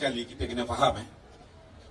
sekali kita kena faham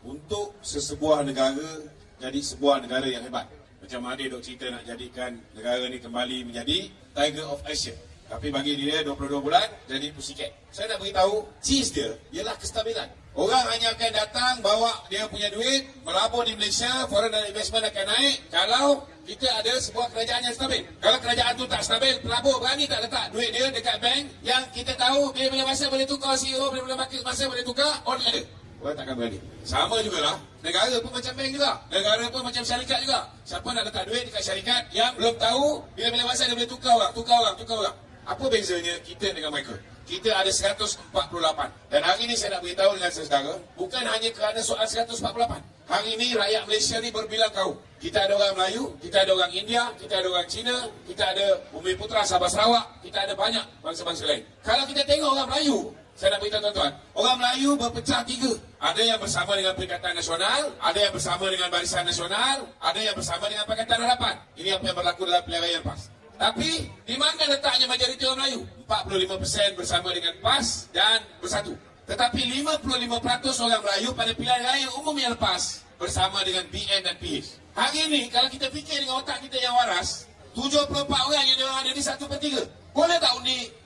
untuk sesebuah negara jadi sebuah negara yang hebat. Macam Mahathir dok cerita nak jadikan negara ni kembali menjadi Tiger of Asia. Tapi bagi dia 22 bulan jadi pussycat. Saya nak beritahu, cheese dia ialah kestabilan. Orang hanya akan datang bawa dia punya duit, melabur di Malaysia, foreign direct investment akan naik kalau kita ada sebuah kerajaan yang stabil. Kalau kerajaan tu tak stabil, pelabur berani tak letak duit dia dekat bank yang kita tahu bila-bila masa boleh tukar CEO, bila-bila masa boleh tukar, on ada. Orang takkan berani. Sama jugalah, negara pun macam bank juga. Negara pun macam syarikat juga. Siapa nak letak duit dekat syarikat yang belum tahu bila-bila masa dia boleh tukar orang. Apa bezanya kita dengan mereka? Kita ada 148. Dan hari ini saya nak beritahu dengan saudara, bukan hanya kerana soal 148. Hari ini rakyat Malaysia ni berbilang kaum. Kita ada orang Melayu, kita ada orang India, kita ada orang Cina, kita ada Bumi Putra, Sabah Sarawak, kita ada banyak bangsa-bangsa lain. Kalau kita tengok orang Melayu, saya nak beritahu tuan-tuan, orang Melayu berpecah tiga. Ada yang bersama dengan Perikatan Nasional, ada yang bersama dengan Barisan Nasional, ada yang bersama dengan Pakatan Harapan. Ini apa yang berlaku dalam pilihan raya PAS. Tapi, di mana letaknya majoriti orang Melayu? 45% bersama dengan PAS dan Bersatu. Tetapi 55% orang Melayu pada pilihan raya umum yang lepas bersama dengan BN dan PH. Hari ini, kalau kita fikir dengan otak kita yang waras, 74 orang yang ada di 1/3. Boleh tak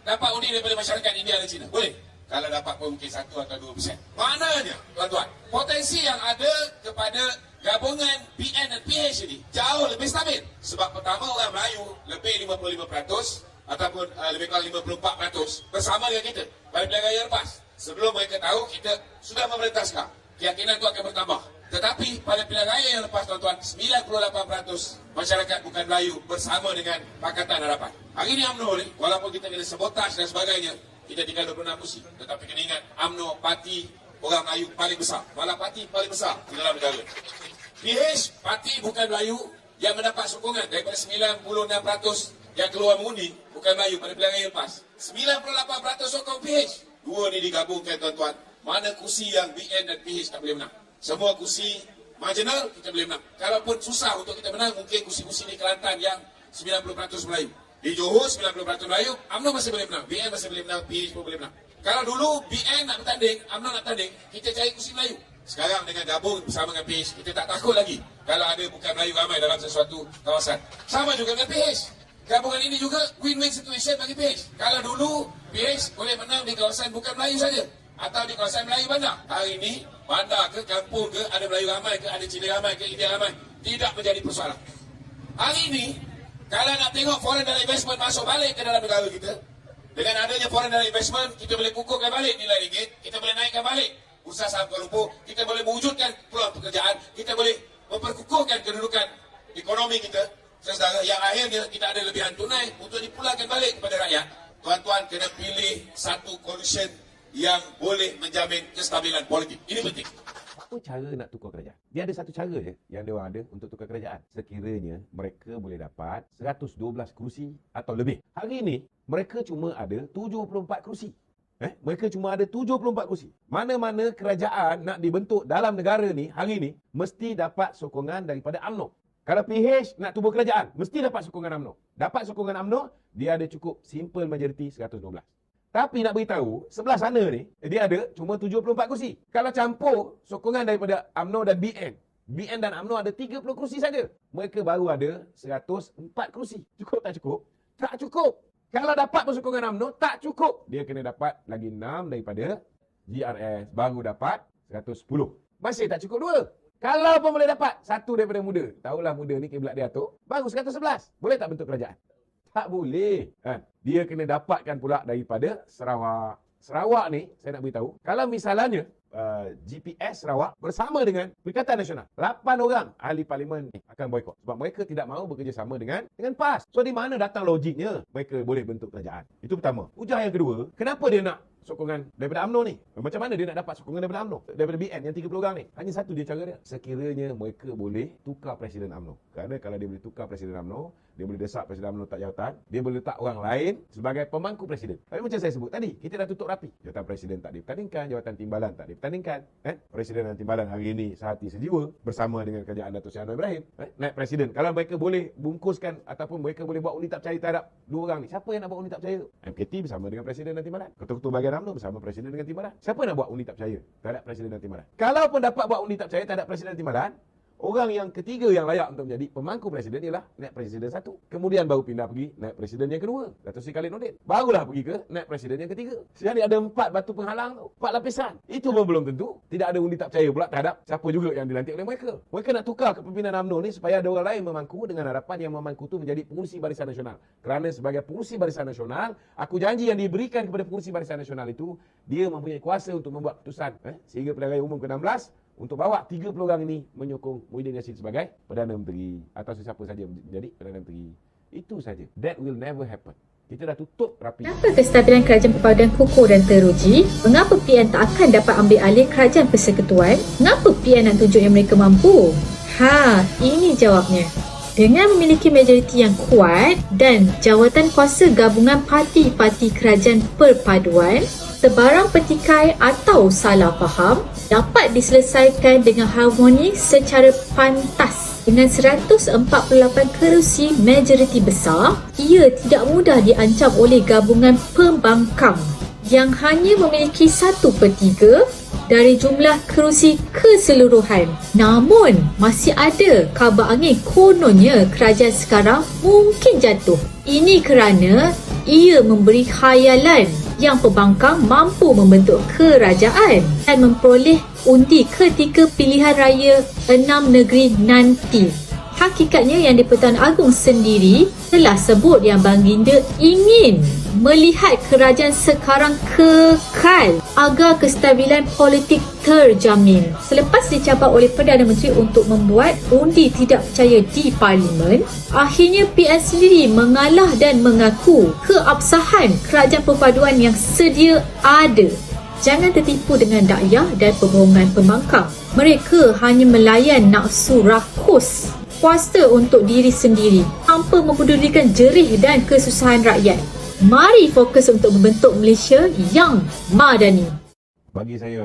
dapat undi daripada masyarakat India dan Cina? Boleh. Kalau dapat pun mungkin 1 atau 2%. Maknanya, tuan-tuan, potensi yang ada kepada gabungan BN dan PH ini jauh lebih stabil. Sebab pertama, orang Melayu lebih 55% ataupun lebih kurang 54% bersama dengan kita pada pilihan raya lepas. Sebelum mereka tahu kita sudah memerintah sekarang, keyakinan itu akan bertambah. Tetapi pada pilihan raya yang lepas, tuan-tuan, 98% masyarakat bukan Melayu bersama dengan Pakatan Harapan. Hari ini UMNO ni, walaupun kita kena sabotaj dan sebagainya, kita tinggal 26 kursi. Tetapi kena ingat, UMNO parti orang Melayu paling besar. Malah parti paling besar di dalam negara. PH, parti bukan Melayu yang mendapat sokongan daripada 96% yang keluar mengundi bukan Melayu pada pilihan raya lepas. 98% sokong PH. Dua ni digabungkan, tuan-tuan. Mana kursi yang BN dan PH tak boleh menang? Semua kursi marginal kita boleh menang. Kalaupun susah untuk kita menang, mungkin kursi-kursi di Kelantan yang 90% Melayu. Di Johor 90% Melayu, UMNO masih boleh menang. BN masih boleh menang, PH pun boleh menang. Kalau dulu BN nak bertanding, UMNO nak tanding, kita cari kursi Melayu. Sekarang dengan gabung bersama dengan PH, kita tak takut lagi kalau ada bukan Melayu ramai dalam sesuatu kawasan. Sama juga dengan PH. Gabungan ini juga win-win situation bagi PH. Kalau dulu PH boleh menang di kawasan bukan Melayu saja atau di kawasan Melayu bandar. Hari ini bandar ke kampung ke ada Melayu ramai ke ada Cina ramai ke India ramai tidak menjadi persoalan. Hari ini kalau nak tengok foreign direct investment masuk balik ke dalam negara kita, dengan adanya foreign direct investment kita boleh kukuhkan balik nilai ringgit, kita boleh naikkan balik usaha saham Kuala Lumpur, kita boleh mewujudkan peluang pekerjaan, kita boleh memperkukuhkan kedudukan ekonomi kita. Saudara, yang akhirnya kita ada lebihan tunai untuk dipulangkan balik kepada rakyat. Tuan-tuan kena pilih satu coalition yang boleh menjamin kestabilan politik. Ini penting. Apa cara nak tukar kerajaan? Dia ada satu cara je yang dia orang ada untuk tukar kerajaan. Sekiranya mereka boleh dapat 112 kerusi atau lebih. Hari ini, mereka cuma ada 74 kerusi. Mereka cuma ada 74 kerusi. Mana-mana kerajaan nak dibentuk dalam negara ni, hari ni, mesti dapat sokongan daripada UMNO. Kalau PH nak tubuh kerajaan, mesti dapat sokongan UMNO. Dapat sokongan UMNO, dia ada cukup simple majority 112. Tapi nak beritahu, sebelah sana ni, dia ada cuma 74 kursi. Kalau campur sokongan daripada UMNO dan BN dan UMNO ada 30 kursi saja. Mereka baru ada 104 kursi. Cukup tak cukup? Tak cukup. Kalau dapat sokongan UMNO, tak cukup. Dia kena dapat lagi 6 daripada GRS, baru dapat 110. Masih tak cukup 2. Kalau pun boleh dapat satu daripada muda, tahulah muda ni kiblat dia atuk, baru 111. Boleh tak bentuk kerajaan? Tak boleh. Dia kena dapatkan pula daripada Sarawak. Sarawak ni, saya nak beritahu, kalau misalnya GPS Sarawak bersama dengan Perikatan Nasional, 8 orang ahli parlimen akan boikot. Sebab mereka tidak mahu bekerjasama dengan PAS. So, di mana datang logiknya mereka boleh bentuk kerajaan? Itu pertama. Hujah yang kedua, kenapa dia nak sokongan daripada UMNO ni? Macam mana dia nak dapat sokongan daripada UMNO? Daripada BN yang 30 orang ni? Hanya satu dia cara dia. Sekiranya mereka boleh tukar Presiden UMNO. Kerana kalau dia boleh tukar Presiden UMNO, dia boleh desak Presiden UMNO tak jawatan, dia boleh letak orang lain sebagai pemangku Presiden. Tapi macam saya sebut tadi, kita dah tutup rapi. Jawatan Presiden tak dipertandingkan, jawatan timbalan tak dipertandingkan. Presiden dan timbalan hari ini sehati sejiwa bersama dengan kerajaan Datuk Seri Anwar Ibrahim. Naik Presiden. Kalau mereka boleh bungkuskan ataupun mereka boleh buat undi tak percaya terhadap dua orang ni, siapa yang nak buat undi tak percaya tu? MKT bersama dengan Presiden dan timbalan. Ketua-ketua bahagian pimpinan UMNO bersama Presiden dengan timbalan. Siapa nak buat undi tak percaya terhadap Presiden dan timbalan? Kalau pun dapat buat undi tak percaya terhadap Presiden dan timbalan, orang yang ketiga yang layak untuk menjadi pemangku Presiden ialah naib Presiden 1. Kemudian baru pindah pergi naib Presiden yang kedua, Datuk Seri Khalid Nordin. Barulah pergi ke naib Presiden yang ketiga. Jadi ada 4 batu penghalang tu, 4 lapisan. Itu pun belum tentu. Tidak ada undi tak percaya pula terhadap siapa juga yang dilantik oleh mereka. Mereka nak tukar kepimpinan UMNO ni supaya ada orang lain memangku dengan harapan yang memangku tu menjadi pengurusi Barisan Nasional. Kerana sebagai pengurusi Barisan Nasional, aku janji yang diberikan kepada pengurusi Barisan Nasional itu, dia mempunyai kuasa untuk membuat keputusan sehingga Pilihan Raya Umum ke-16 untuk bawa 30 orang ini menyokong Muhyiddin Yassin sebagai Perdana Menteri atau sesiapa saja menjadi Perdana Menteri. Itu saja. That will never happen. Kita dah tutup rapi. Kenapa kestabilan kerajaan perpaduan kukuh dan teruji? Mengapa PN tak akan dapat ambil alih kerajaan persekutuan? Mengapa PN nak tunjuk yang mereka mampu? Ini jawabnya. Dengan memiliki majoriti yang kuat dan jawatan kuasa gabungan parti-parti kerajaan perpaduan, sebarang petikai atau salah faham dapat diselesaikan dengan harmonis secara pantas. Dengan 148 kerusi majoriti besar, ia tidak mudah diancam oleh gabungan pembangkang yang hanya memiliki 1/3 dari jumlah kerusi keseluruhan. Namun, masih ada kabar angin kononnya kerajaan sekarang mungkin jatuh. Ini kerana ia memberi khayalan yang pembangkang mampu membentuk kerajaan dan memperoleh undi ketika pilihan raya 6 negeri nanti. Hakikatnya yang di-Pertuan Agong sendiri telah sebut yang Baginda ingin melihat kerajaan sekarang kekal agar kestabilan politik terjamin. Selepas dicabar oleh Perdana Menteri untuk membuat undi tidak percaya di Parlimen, akhirnya PN sendiri mengalah dan mengaku keabsahan kerajaan perpaduan yang sedia ada. Jangan tertipu dengan dakyah dan perbohongan pembangkang. Mereka hanya melayan nafsu rakus kuasa untuk diri sendiri tanpa mempedulikan jerih dan kesusahan rakyat. Mari fokus untuk membentuk Malaysia yang madani. Bagi saya,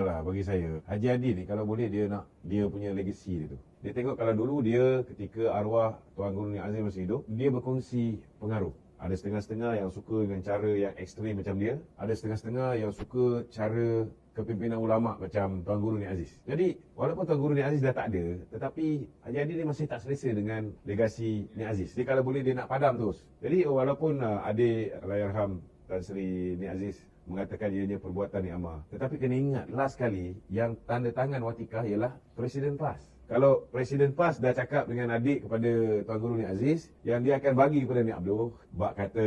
Haji Hadi ni kalau boleh dia punya legacy dia tu. Dia tengok kalau dulu dia ketika arwah Tuan Guru Nik Azim masih hidup, dia berkongsi pengaruh. Ada setengah-setengah yang suka dengan cara yang ekstrim macam dia. Ada setengah-setengah yang suka cara kepimpinan ulama' macam Tuan Guru Nik Aziz. Jadi, walaupun Tuan Guru Nik Aziz dah tak ada, tetapi Haji Hadi ni masih tak selesa dengan legasi Nik Aziz. Dia kalau boleh dia nak padam terus. Jadi, walaupun adik Allahyarham Tan Sri Nik Aziz mengatakan ianya perbuatan yang amar, tetapi kena ingat, last kali yang tanda tangan watikah ialah Presiden PAS. Kalau Presiden PAS dah cakap dengan adik kepada Tuan Guru Nik Aziz yang dia akan bagi kepada Nik Abdul, bak kata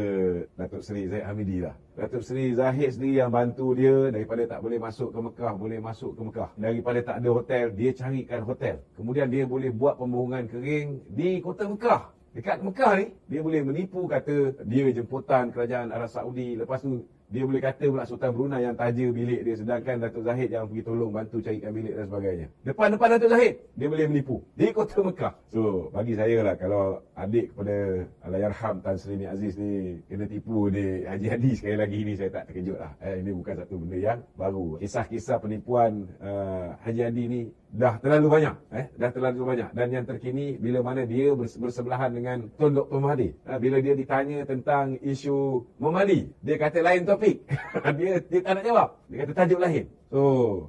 Datuk Seri Zahid Hamidi lah. Datuk Seri Zahid sendiri yang bantu dia daripada tak boleh masuk ke Mekah, boleh masuk ke Mekah. Daripada tak ada hotel, dia carikan hotel. Kemudian dia boleh buat pembohongan kering di kota Mekah. Dekat Mekah ni, dia boleh menipu kata dia jemputan kerajaan Arab Saudi. Lepas tu, dia boleh kata pula Sultan Brunei yang taja bilik dia, sedangkan Datuk Zahid yang pergi tolong bantu carikan bilik dan sebagainya. Depan-depan Datuk Zahid, dia boleh menipu di kota Mekah. So, bagi saya lah, kalau adik kepada Allahyarham Tan Sri Nik Aziz ni kena tipu di Haji Hadi sekali lagi ni, saya tak terkejut lah. Ini bukan satu benda yang baru. Kisah-kisah penipuan Haji Hadi ni dah terlalu banyak. Dan yang terkini, bila mana dia bersebelahan dengan Tun Dr. Mahathir. Bila dia ditanya tentang isu Muhammadi, dia kata lain topik. dia tak nak jawab. Dia kata tajuk lain. So,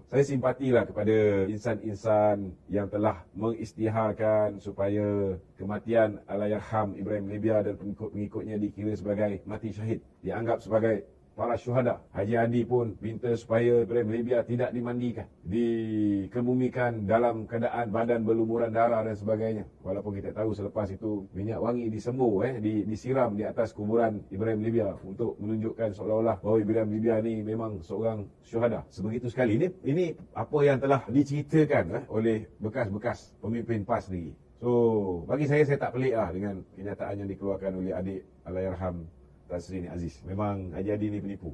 saya simpatilah kepada insan-insan yang telah mengisytiharkan supaya kematian Allahyarham Ibrahim Libya dan pengikut-pengikutnya dikira sebagai mati syahid. Dianggap sebagai para syuhada. Haji Hadi pun minta supaya Ibrahim Libya tidak dimandikan, dikebumikan dalam keadaan badan berlumuran darah dan sebagainya. Walaupun kita tahu selepas itu minyak wangi disembur, disiram di atas kuburan Ibrahim Libya untuk menunjukkan seolah-olah bahawa Ibrahim Libya ni memang seorang syuhada. Sebegitu sekali. Ini apa yang telah diceritakan oleh bekas-bekas pemimpin PAS sendiri. So, bagi saya tak pelik lah dengan kenyataan yang dikeluarkan oleh adik Allahyarham Tan Sri Nik Aziz. Memang Haji Hadi ni penipu.